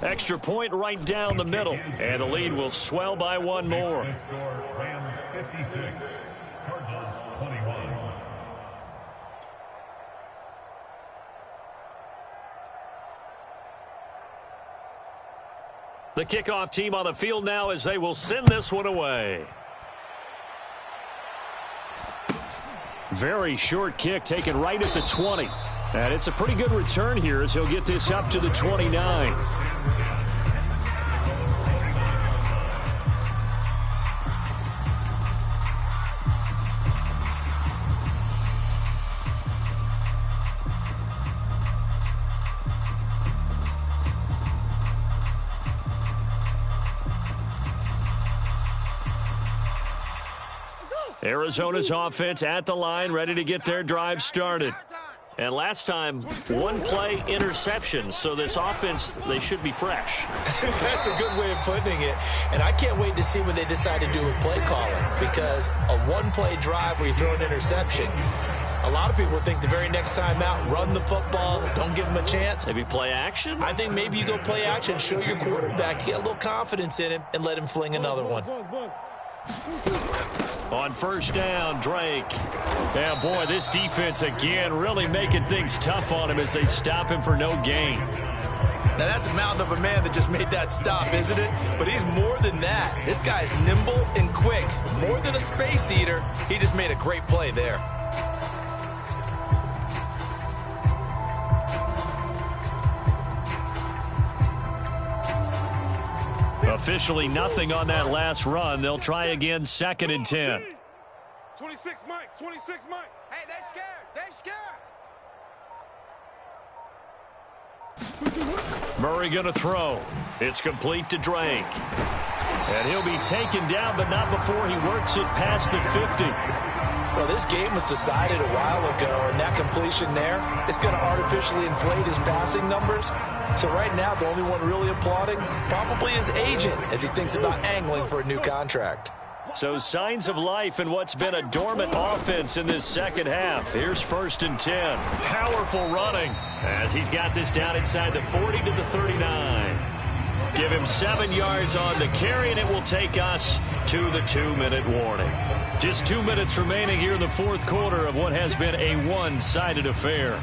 Extra point right down the middle, and the lead will swell by one more. Rams 56, Cardinals 21. The kickoff team on the field now as they will send this one away. Very short kick taken right at the 20. And it's a pretty good return here as he'll get this up to the 29. Arizona's offense at the line, ready to get their drive started. And last time, one play interception, so this offense, they should be fresh. That's a good way of putting it. And I can't wait to see what they decide to do with play calling, because a one-play drive where you throw an interception, a lot of people think the very next time out, run the football, don't give them a chance. Maybe play action? I think maybe you go play action, show your quarterback, get a little confidence in him, and let him fling another one. On first down, Drake. Yeah, boy, this defense again really making things tough on him as they stop him for no gain. Now, that's a mountain of a man that just made that stop, isn't it? But he's more than that. This guy's nimble and quick. More than a space eater. He just made a great play there. Officially nothing on that last run. They'll try again, 2nd and 10. 26, Mike. 26, Mike. Hey, they're scared. Murray going to throw. It's complete to Drake. And he'll be taken down, but not before he works it past the 50. Well, this game was decided a while ago, and that completion there, it's going to artificially inflate his passing numbers. So right now, the only one really applauding probably his agent as he thinks about angling for a new contract. So signs of life in what's been a dormant offense in this second half. Here's 1st and 10. Powerful running as he's got this down inside the 40 to the 39. Give him 7 yards on the carry, and it will take us to the 2-minute warning. Just 2 minutes remaining here in the fourth quarter of what has been a one-sided affair.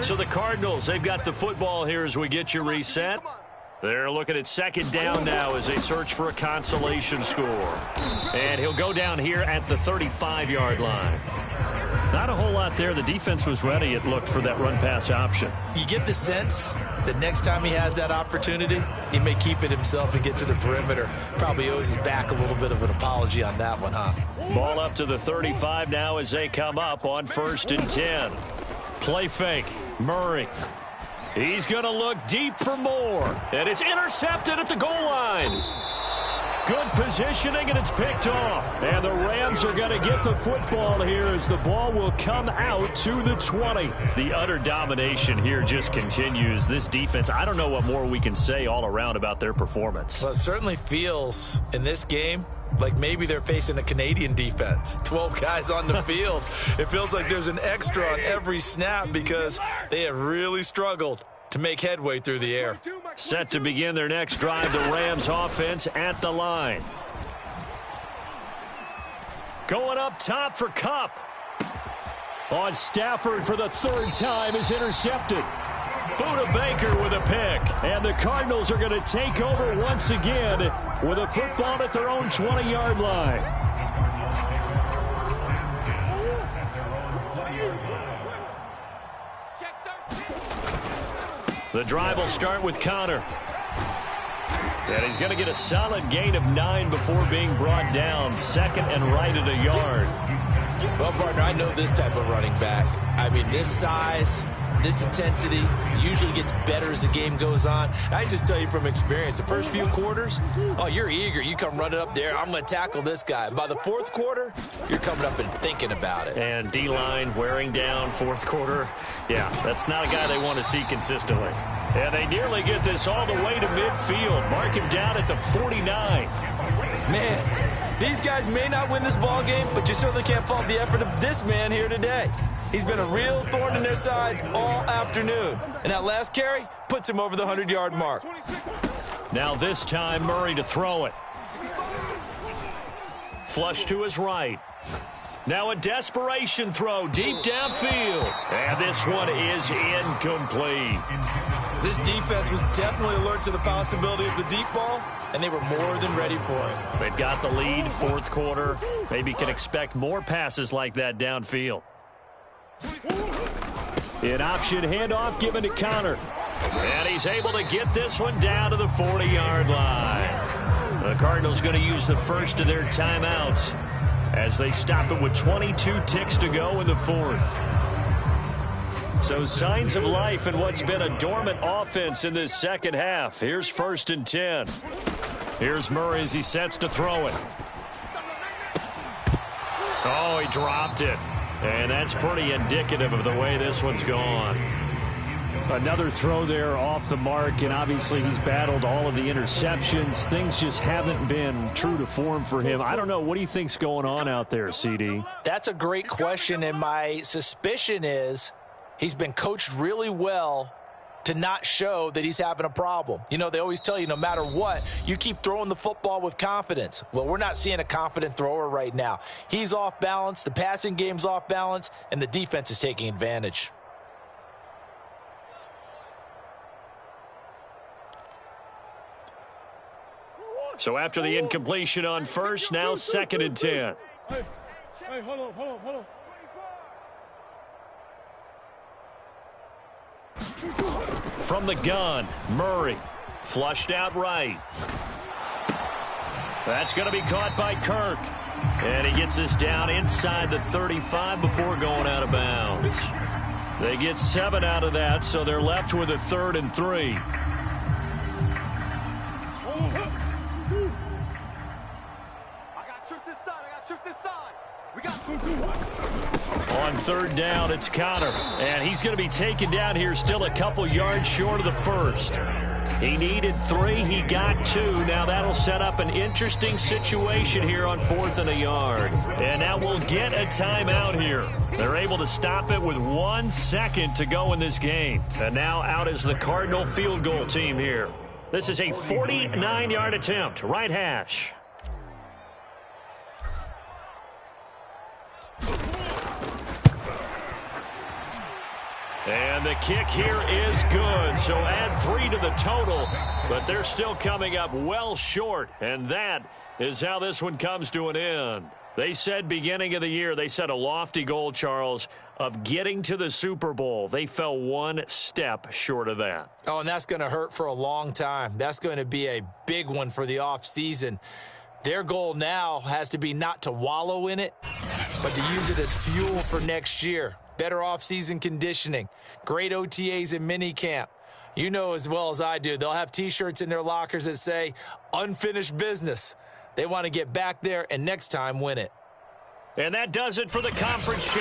So the Cardinals, they've got the football here as we get you reset. They're looking at 2nd down now as they search for a consolation score. And he'll go down here at the 35-yard line. Not a whole lot there. The defense was ready, it looked, for that run-pass option. You get the sense that next time he has that opportunity, he may keep it himself and get to the perimeter. Probably owes his back a little bit of an apology on that one, huh? Ball up to the 35 now as they come up on 1st and 10. Play fake. Murray. He's going to look deep for more. And it's intercepted at the goal line. Good positioning, and it's picked off. And the Rams are going to get the football here as the ball will come out to the 20. The utter domination here just continues. This defense, I don't know what more we can say all around about their performance. Well, it certainly feels in this game like maybe they're facing a Canadian defense. 12 guys on the field. It feels like there's an extra on every snap because they have really struggled to make headway through the air. Set to begin their next drive, the Rams offense at the line. Going up top for Kupp. On Stafford for the 3rd time is intercepted. Buda Baker with a pick. And the Cardinals are going to take over once again with a football at their own 20-yard line. The drive will start with Connor. And he's going to get a solid gain of 9 before being brought down. 2nd and right at a yard. Well, partner, I know this type of running back. I mean, this size, this intensity usually gets better as the game goes on. I just tell you from experience, the first few quarters, oh, you're eager. You come running up there, I'm going to tackle this guy. By the 4th quarter, you're coming up and thinking about it. And D-line wearing down 4th quarter. Yeah, that's not a guy they want to see consistently. And they nearly get this all the way to midfield. Mark him down at the 49. Man, these guys may not win this ball game, but you certainly can't fault the effort of this man here today. He's been a real thorn in their sides all afternoon. And that last carry puts him over the 100-yard mark. Now this time, Murray to throw it. Flush to his right. Now a desperation throw deep downfield. And this one is incomplete. This defense was definitely alert to the possibility of the deep ball, and they were more than ready for it. They've got the lead, fourth quarter. Maybe can expect more passes like that downfield. An option handoff given to Connor. And he's able to get this one down to the 40-yard line. The Cardinals going to use the first of their timeouts as they stop it with 22 ticks to go in the fourth. So signs of life in what's been a dormant offense in this second half. Here's 1st and 10. Here's Murray as he sets to throw it. Oh, he dropped it. And that's pretty indicative of the way this one's gone. Another throw there off the mark, and obviously he's battled all of the interceptions. Things just haven't been true to form for him. I don't know. What do you think's going on out there, CD? That's a great question, and my suspicion is he's been coached really well to not show that he's having a problem. You know, they always tell you no matter what, you keep throwing the football with confidence. Well, we're not seeing a confident thrower right now. He's off balance, the passing game's off balance, and the defense is taking advantage. So after the incompletion on first, now 2nd and 10. Hey, hold on. From the gun, Murray. Flushed out right. That's going to be caught by Kirk. And he gets this down inside the 35 before going out of bounds. They get 7 out of that, so they're left with a 3rd and 3. On 3rd down, it's Connor. And he's going to be taken down here still a couple yards short of the first. He needed 3. He got 2. Now that'll set up an interesting situation here on 4th and a yard. And now we'll get a timeout here. They're able to stop it with 1 second to go in this game. And now out is the Cardinal field goal team here. This is a 49-yard attempt. Right hash. And the kick here is good. So add 3 to the total, but they're still coming up well short. And that is how this one comes to an end. They said beginning of the year, they set a lofty goal, Charles, of getting to the Super Bowl. They fell 1 step short of that. Oh, and that's going to hurt for a long time. That's going to be a big one for the offseason. Their goal now has to be not to wallow in it, but to use it as fuel for next year. Better offseason conditioning, great OTAs and minicamp. You know as well as I do, they'll have T-shirts in their lockers that say, unfinished business. They want to get back there and next time win it. And that does it for the conference.